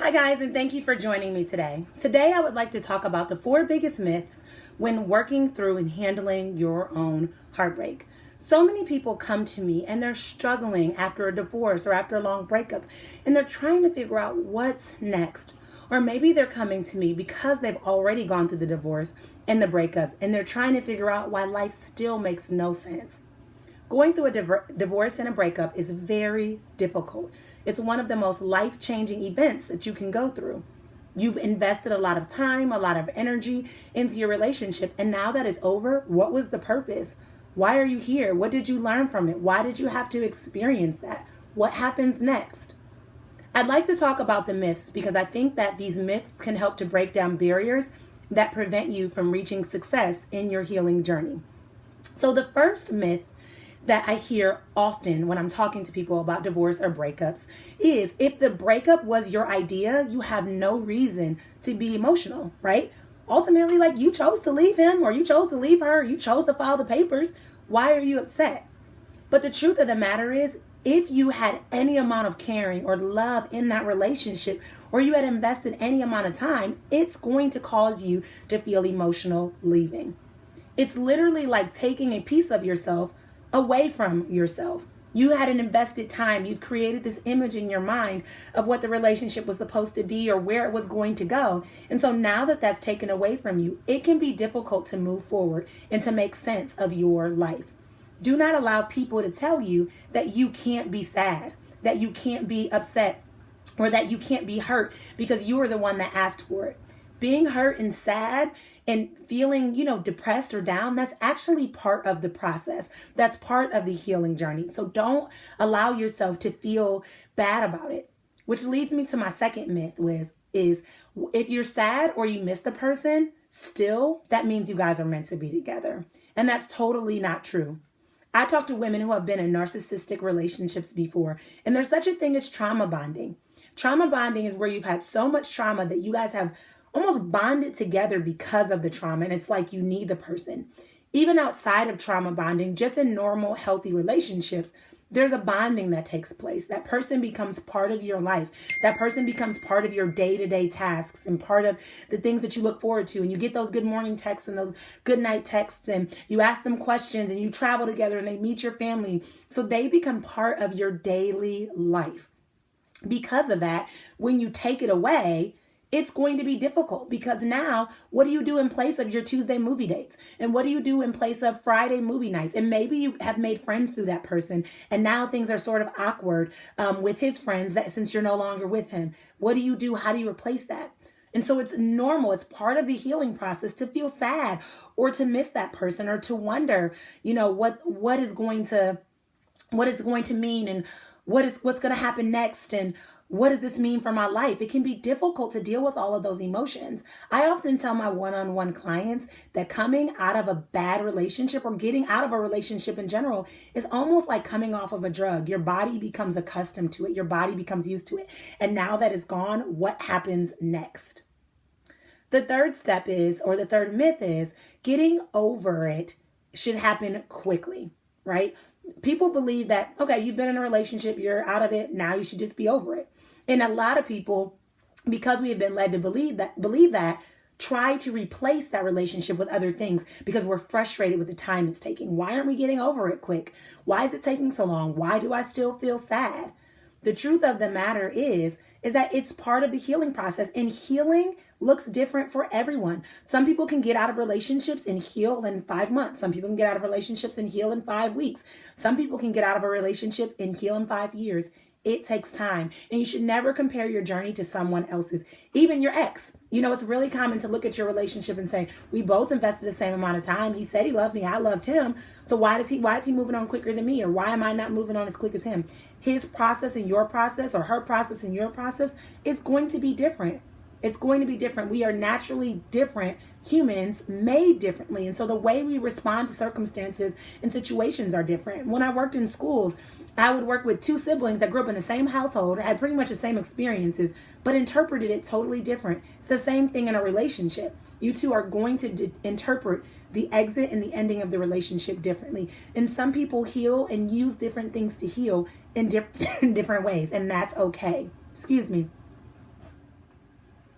Hi guys, and thank you for joining me today. Today I would like to talk about the 4 biggest myths when working through and handling your own heartbreak. So many people come to me and they're struggling after a divorce or after a long breakup, and they're trying to figure out what's next. Or maybe they're coming to me because they've already gone through the divorce and the breakup, and they're trying to figure out why life still makes no sense. Going through a divorce and a breakup is very difficult. It's one of the most life-changing events that you can go through. You've invested a lot of time, a lot of energy into your relationship, and now that it's over, what was the purpose? Why are you here? What did you learn from it? Why did you have to experience that? What happens next? I'd like to talk about the myths because I think that these myths can help to break down barriers that prevent you from reaching success in your healing journey. So the first myth that I hear often when I'm talking to people about divorce or breakups is if the breakup was your idea, you have no reason to be emotional, right? Ultimately, like, you chose to leave him or you chose to leave her, or you chose to file the papers. Why are you upset? But the truth of the matter is, if you had any amount of caring or love in that relationship, or you had invested any amount of time, it's going to cause you to feel emotional leaving. It's literally like taking a piece of yourself away from yourself. You had an invested time. You've created this image in your mind of what the relationship was supposed to be or where it was going to go. And so now that that's taken away from you, it can be difficult to move forward and to make sense of your life. Do not allow people to tell you that you can't be sad, that you can't be upset, or that you can't be hurt because you were the one that asked for it. Being hurt and sad and feeling, depressed or down, that's actually part of the process. That's part of the healing journey. So don't allow yourself to feel bad about it. Which leads me to my second myth is if you're sad or you miss the person, still, that means you guys are meant to be together. And that's totally not true. I talk to women who have been in narcissistic relationships before, and there's such a thing as trauma bonding. Trauma bonding is where you've had so much trauma that you guys have almost bonded together because of the trauma, and it's like you need the person. Even outside of trauma bonding, just in normal, healthy relationships, there's a bonding that takes place. That person becomes part of your life. That person becomes part of your day-to-day tasks and part of the things that you look forward to. And you get those good morning texts and those good night texts, and you ask them questions, and you travel together, and they meet your family. So they become part of your daily life. Because of that, when you take it away, it's going to be difficult because now what do you do in place of your Tuesday movie dates? And what do you do in place of Friday movie nights? And maybe you have made friends through that person, and now things are sort of awkward with his friends that since you're no longer with him. What do you do? How do you replace that? And so it's normal. It's part of the healing process to feel sad or to miss that person or to wonder, what is going to mean and what's going to happen next, and what does this mean for my life? It can be difficult to deal with all of those emotions. I often tell my one-on-one clients that coming out of a bad relationship or getting out of a relationship in general is almost like coming off of a drug. Your body becomes accustomed to it. Your body becomes used to it. And now that it's gone, what happens next? The third myth is getting over it should happen quickly, right? People believe that, okay, you've been in a relationship, you're out of it, now you should just be over it. And a lot of people, because we have been led to believe that, try to replace that relationship with other things because we're frustrated with the time it's taking. Why aren't we getting over it quick? Why is it taking so long? Why do I still feel sad? The truth of the matter is that it's part of the healing process, and healing looks different for everyone. Some people can get out of relationships and heal in 5 months. Some people can get out of relationships and heal in 5 weeks. Some people can get out of a relationship and heal in 5 years. It takes time, and you should never compare your journey to someone else's, even your ex. It's really common to look at your relationship and say, we both invested the same amount of time. He said he loved me. I loved him. So why is he moving on quicker than me? Or why am I not moving on as quick as him? His process and your process, or her process and your process, is going to be different. It's going to be different. We are naturally different humans made differently. And so the way we respond to circumstances and situations are different. When I worked in schools, I would work with 2 siblings that grew up in the same household, had pretty much the same experiences, but interpreted it totally different. It's the same thing in a relationship. You two are going to interpret the exit and the ending of the relationship differently. And some people heal and use different things to heal in different ways, and that's okay. Excuse me.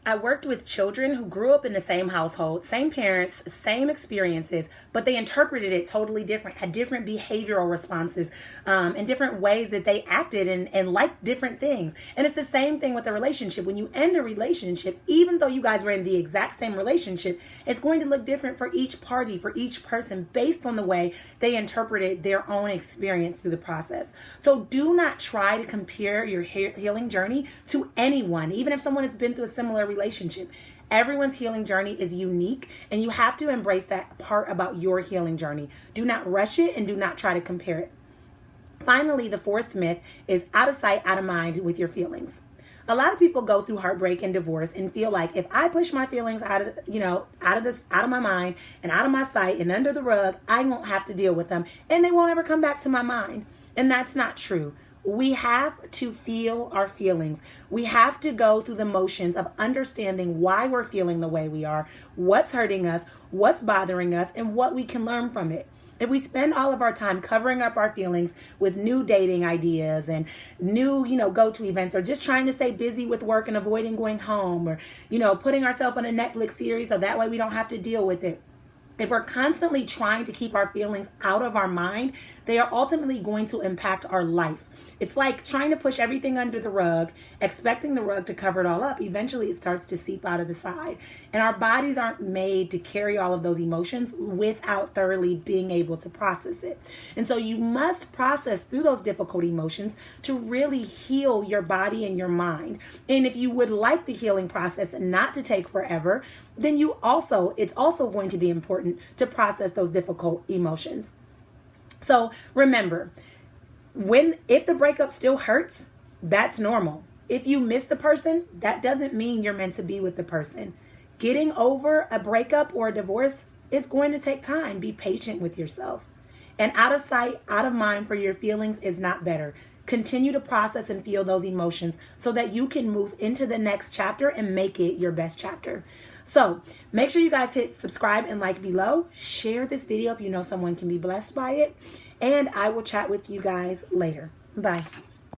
I worked with children who grew up in the same household, same parents, same experiences, but they interpreted it totally different, had different behavioral responses, and different ways that they acted and liked different things. And it's the same thing with a relationship. When you end a relationship, even though you guys were in the exact same relationship, it's going to look different for each party, for each person, based on the way they interpreted their own experience through the process. So do not try to compare your healing journey to anyone, even if someone has been through a similar relationship. Everyone's healing journey is unique, and you have to embrace that part about your healing journey. Do not rush it and do not try to compare it. Finally, the fourth myth is out of sight, out of mind with your feelings. A lot of people go through heartbreak and divorce and feel like if I push my feelings out of my mind and out of my sight and under the rug, I won't have to deal with them and they won't ever come back to my mind. And that's not true. We have to feel our feelings. We have to go through the motions of understanding why we're feeling the way we are, what's hurting us, what's bothering us, and what we can learn from it. If we spend all of our time covering up our feelings with new dating ideas and new, go-to events, or just trying to stay busy with work and avoiding going home, or, putting ourselves on a Netflix series so that way we don't have to deal with it. If we're constantly trying to keep our feelings out of our mind, they are ultimately going to impact our life. It's like trying to push everything under the rug, expecting the rug to cover it all up. Eventually, it starts to seep out of the side. And our bodies aren't made to carry all of those emotions without thoroughly being able to process it. And so you must process through those difficult emotions to really heal your body and your mind. And if you would like the healing process not to take forever, then it's also going to be important to process those difficult emotions. So remember, if the breakup still hurts, that's normal. If you miss the person, that doesn't mean you're meant to be with the person. Getting over a breakup or a divorce is going to take time. Be patient with yourself. And out of sight, out of mind for your feelings is not better. Continue to process and feel those emotions so that you can move into the next chapter and make it your best chapter. So make sure you guys hit subscribe and like below. Share this video if you know someone can be blessed by it. And I will chat with you guys later. Bye.